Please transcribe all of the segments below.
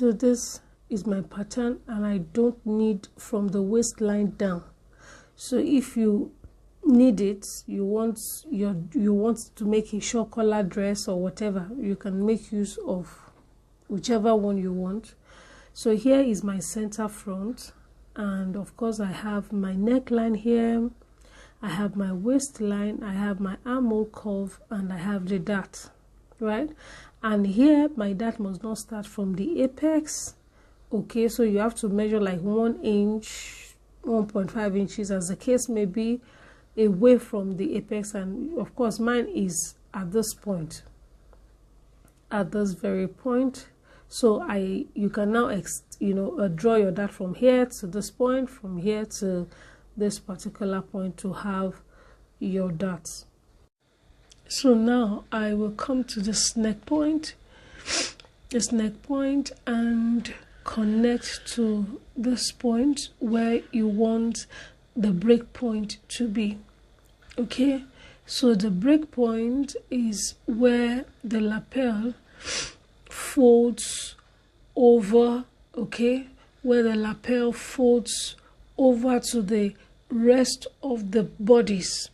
So this is my pattern, and I don't need from the waistline down. So if you need it, you want to make a short collar dress or whatever, you can make use of whichever one you want. So here is my center front, and of course I have my neckline here, I have my waistline, I have my armhole curve, and I have the dart, right? And here my dart must not start from the apex. Okay, so you have to measure like 1 inch, 1.5 inches, as the case may be, away from the apex. And of course mine is at this point, at this very point. So you can now draw your dart from here to this point, from here to this particular point to have your darts. So now I will come to this neck point, and connect to this point where you want the break point to be. Okay, so the break point is where the lapel folds over, okay, where the lapel folds over to the rest of the bodies,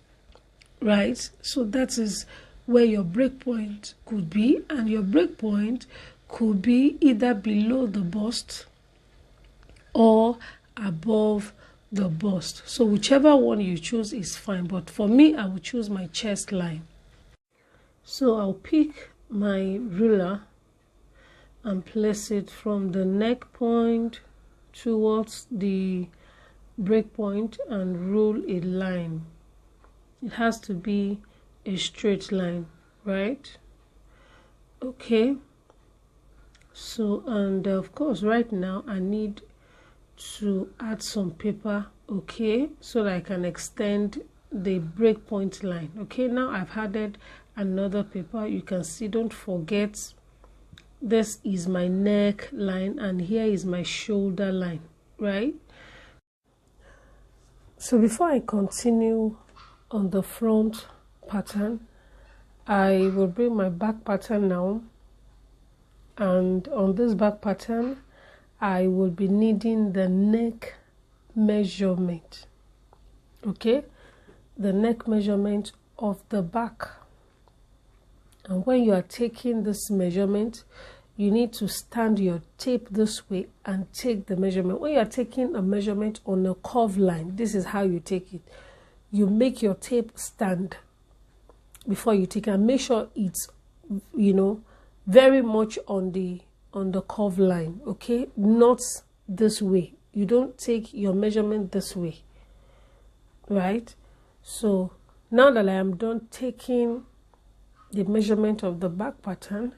right? So that is where your break point could be, and your break point could be either below the bust or above the bust. So whichever one you choose is fine, but for me I will choose my chest line. So I'll pick my ruler and place it from the neck point towards the break point and rule a line. It has to be a straight line, right? Okay, so, and of course right now I need to add some paper, okay, so that I can extend the break point line. Okay, now I've added another paper. You can see, don't forget, this is my neck line and here is my shoulder line, right? So before I continue on the front pattern, I will bring my back pattern now, and on this back pattern I will be needing the neck measurement, okay, the neck measurement of the back. And when you are taking this measurement, you need to stand your tape this way and take the measurement. When you are taking a measurement on a curve line, this is how you take it. You make your tape stand before you take it, and make sure it's, very much on the curve line, okay, not this way. You don't take your measurement this way, right? So now that I am done taking the measurement of the back pattern,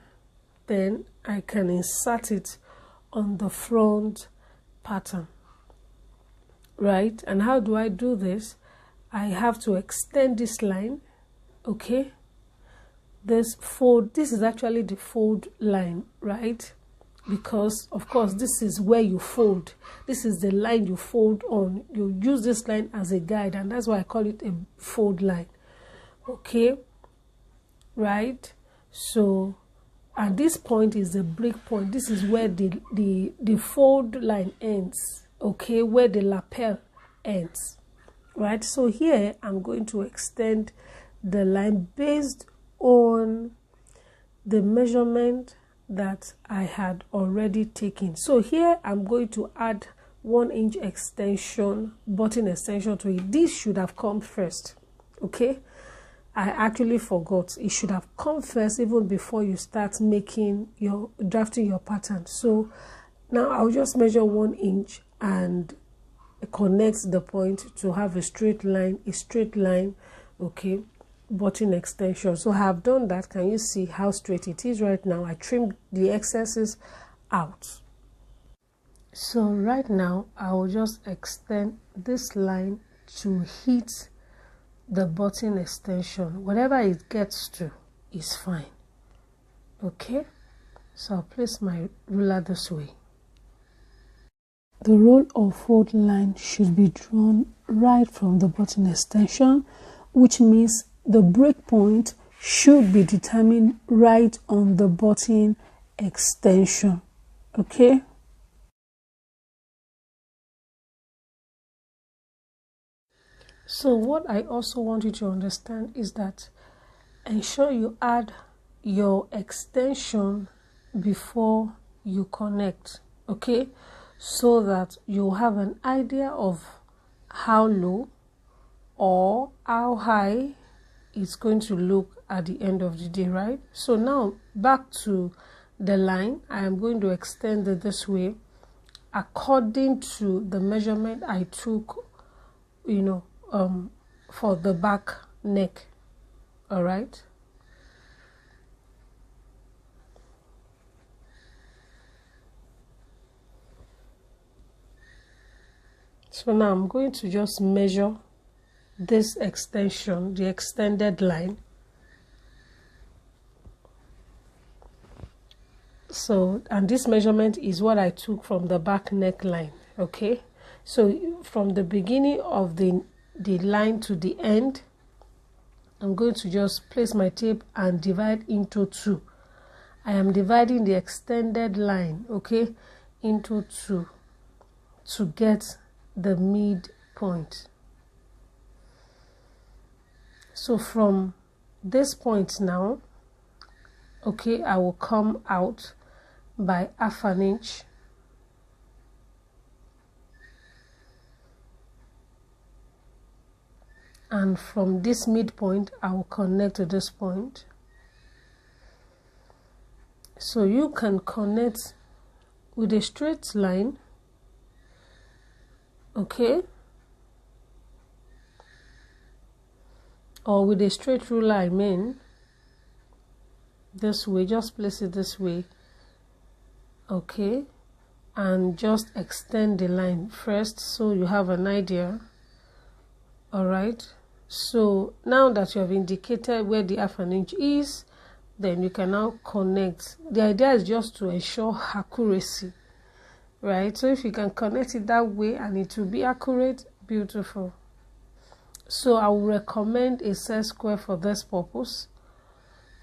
then I can insert it on the front pattern, right? And how do I do this? I have to extend this line, okay, this is actually the fold line, right? Because of course this is where you fold, this is the line you fold on. You use this line as a guide, and that's why I call it a fold line, okay, right? So at this point is the break point. This is where the fold line ends, okay, where the lapel ends, right? So here I'm going to extend the line based on the measurement that I had already taken. So here I'm going to add 1 inch extension, button extension to it. This should have come first, okay? I actually forgot. It should have come first even before you start drafting your pattern. So now I'll just measure 1 inch and connect the point to have a straight line, okay, button extension. So I have done that. Can you see how straight it is right now? I trimmed the excesses out. So right now I will just extend this line to hit the button extension. Whatever it gets to is fine, okay? So I'll place my ruler this way. The roll or fold line should be drawn right from the button extension, which means the break point should be determined right on the button extension, Okay. So what I also want you to understand is that ensure you add your extension before you connect, okay, so that you have an idea of how low or how high it's going to look at the end of the day, right? So now back to the line, I am going to extend it this way according to the measurement I took, for the back neck. All right. So now I'm going to just measure this extension, the extended line. So, and this measurement is what I took from the back neckline, okay? So from the beginning of the line to the end, I'm going to just place my tape and divide into 2. I am dividing the extended line, okay, into 2 to get the midpoint. So from this point now, okay, I will come out by 1/2 inch. And from this midpoint, I will connect to this point. So you can connect with a straight line, okay, or with a straight ruler, I mean, this way, just place it this way, okay, and just extend the line first so you have an idea. All right, so now that you have indicated where the 1/2 inch is, then you can now connect. The idea is just to ensure accuracy, right? So if you can connect it that way and it will be accurate, beautiful. So I will recommend a set square for this purpose.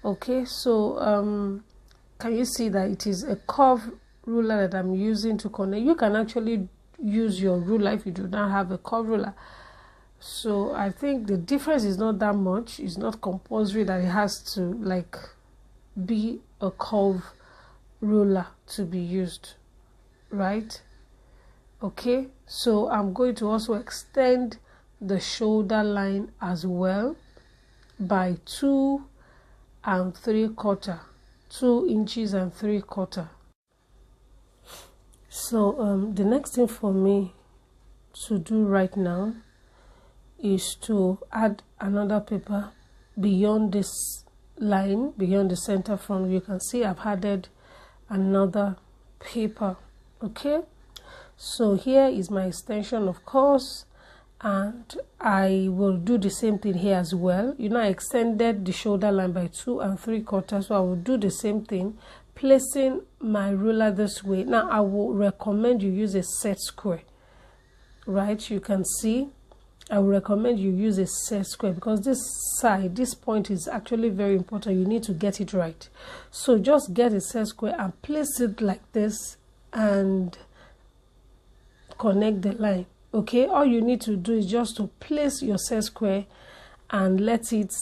Okay, so can you see that it is a curved ruler that I'm using to connect? You can actually use your ruler if you do not have a curved ruler. So I think the difference is not that much. It's not compulsory that it has to like be a curved ruler to be used, right? Okay, so I'm going to also extend the shoulder line as well by 2 3/4, 2 inches and 3/4. So the next thing for me to do right now is to add another paper beyond this line, beyond the center front. You can see I've added another paper, okay? So here is my extension, of course, and I will do the same thing here as well. I extended the shoulder line by 2 3/4, so I will do the same thing, placing my ruler this way. Now I will recommend you use a set square, right? You can see I will recommend you use a set square because this side, this point is actually very important. You need to get it right. So just get a set square and place it like this and connect the line, okay? All you need to do is just to place your set square and let it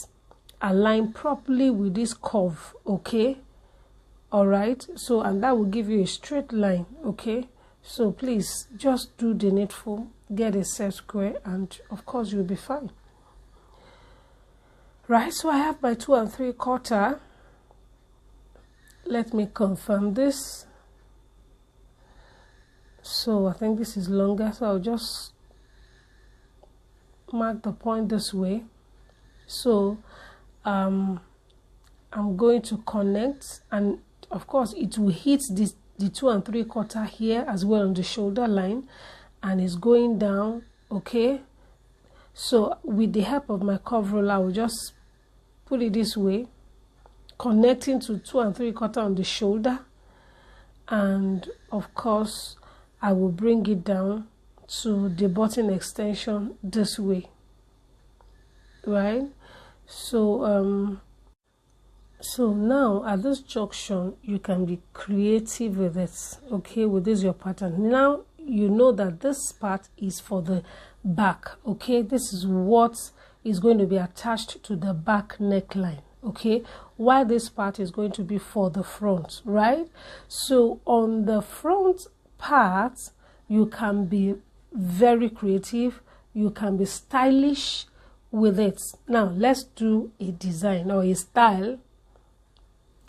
align properly with this curve, okay? All right, so and that will give you a straight line, okay? So please just do the needful, get a set square, and of course you'll be fine. Right, so I have my 2 3/4. Let me confirm this. So I think this is longer, so I'll just mark the point this way. So I'm going to connect, and of course it will hit this the 2 3/4 here as well on the shoulder line, and it's going down, okay? So with the help of my curve ruler, I will just put it this way, connecting to 2 3/4 on the shoulder, and of course I will bring it down to the button extension this way, right? So So now at this junction, you can be creative with it, okay, with this your pattern. Now you know that this part is for the back, okay. This is what is going to be attached to the back neckline, okay, while this part is going to be for the front, right? So on the front part, you can be very creative, you can be stylish with it. Now let's do a design or a style.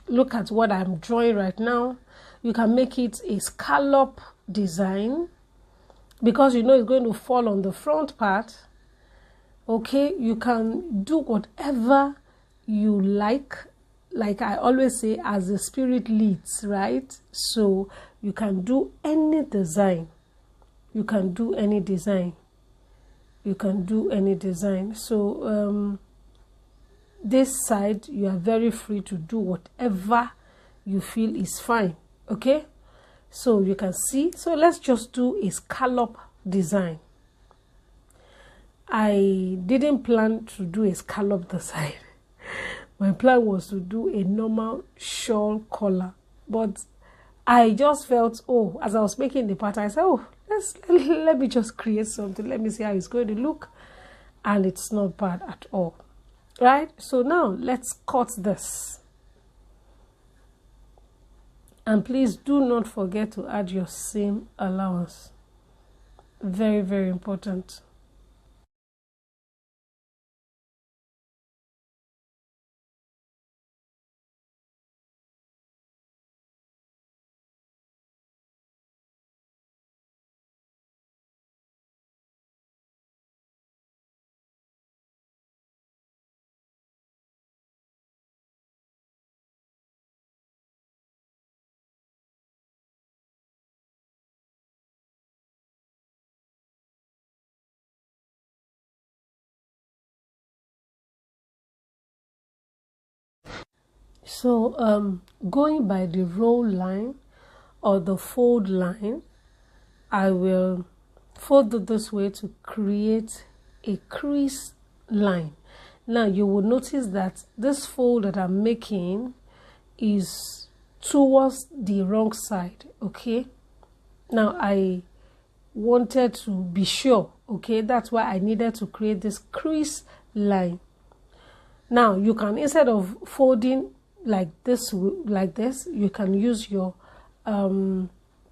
Look at what I'm drawing right now. You can make it a scallop design because you know it's going to fall on the front part. Okay, you can do whatever you like I always say, as the spirit leads, right? So you can do any design. You can do any design. You can do any design. So this side, you are very free to do whatever you feel is fine, okay? So you can see. So let's just do a scallop design. I didn't plan to do a scallop design. My plan was to do a normal shawl collar, but I just felt, oh, as I was making the pattern, I said, oh, let me just create something. Let me see how it's going to look. And it's not bad at all. Right? So now let's cut this. And please do not forget to add your seam allowance. Very, very important. So going by the roll line or the fold line, I will fold it this way to create a crease line. Now you will notice that this fold that I'm making is towards the wrong side, okay? Now I wanted to be sure, okay? That's why I needed to create this crease line. Now you can, instead of folding like this, you can use your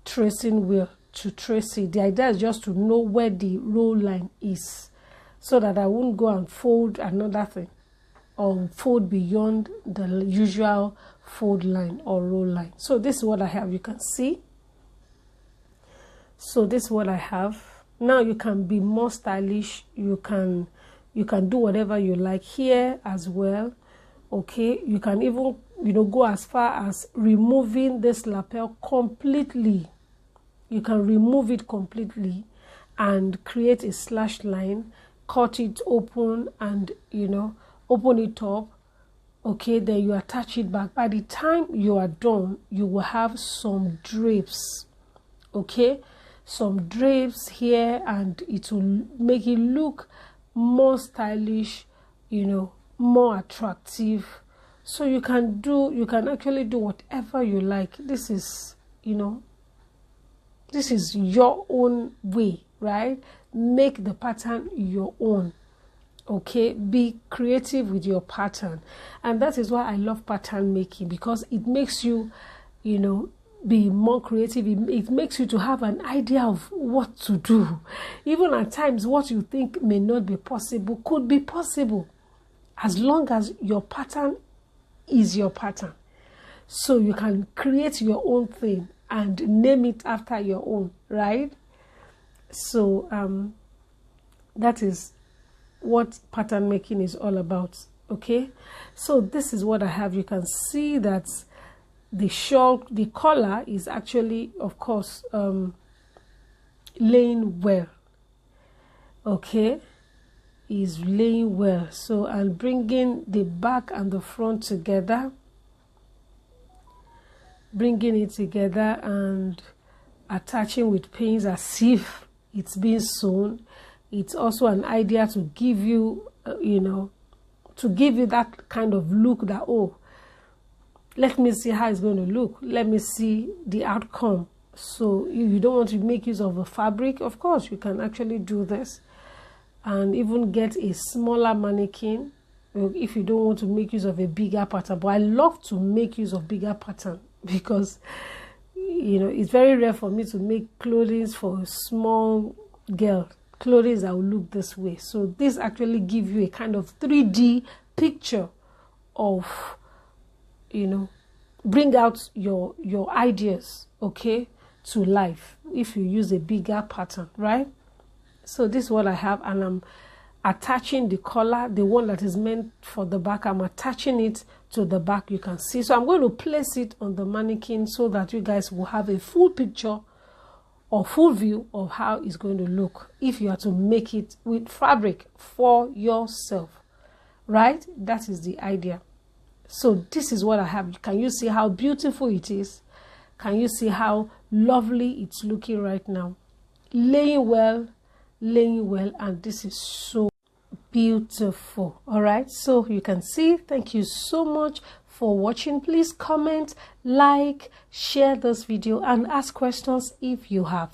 tracing wheel to trace it. The idea is just to know where the roll line is, so that I won't go and fold another thing or fold beyond the usual fold line or roll line. So this is what I have. You can see. So this is what I have. Now you can be more stylish. You can do whatever you like here as well. Okay, you can even, go as far as removing this lapel completely. You can remove it completely and create a slash line, cut it open and, open it up. Okay, then you attach it back. By the time you are done, you will have some drapes. Okay, some drapes here, and it will make it look more stylish, more attractive. So you can actually do whatever you like. This is your own way, right? Make the pattern your own. Okay, be creative with your pattern. And that is why I love pattern making, because it makes you, be more creative. It makes you to have an idea of what to do. Even at times, what you think may not be possible could be possible, as long as your pattern is your pattern. So you can create your own thing and name it after your own, right? So that is what pattern making is all about. Okay, so this is what I have. You can see that the shawl, the collar is actually, of course, laying well. Okay, is laying well. So I'm bringing the back and the front together, bringing it together and attaching with pins as if it's being sewn. It's also an idea to give you, to give you that kind of look that, oh, let me see how it's going to look. Let me see the outcome. So you don't want to make use of a fabric. Of course, you can actually do this and even get a smaller mannequin if you don't want to make use of a bigger pattern. But I love to make use of bigger pattern because, you know, it's very rare for me to make clothing for a small girl, clothing that will look this way. So this actually gives you a kind of 3D picture of, you know, bring out your ideas, okay, to life if you use a bigger pattern, right? So this is what I have, and I'm attaching the collar, the one that is meant for the back. I'm attaching it to the back, you can see. So I'm going to place it on the mannequin so that you guys will have a full picture or full view of how it's going to look if you are to make it with fabric for yourself, right? That is the idea. So this is what I have. Can you see how beautiful it is? Can you see how lovely it's looking right now? Laying well, and this is so beautiful. All right, so you can see. Thank you so much for watching. Please comment, like, share this video, and ask questions if you have.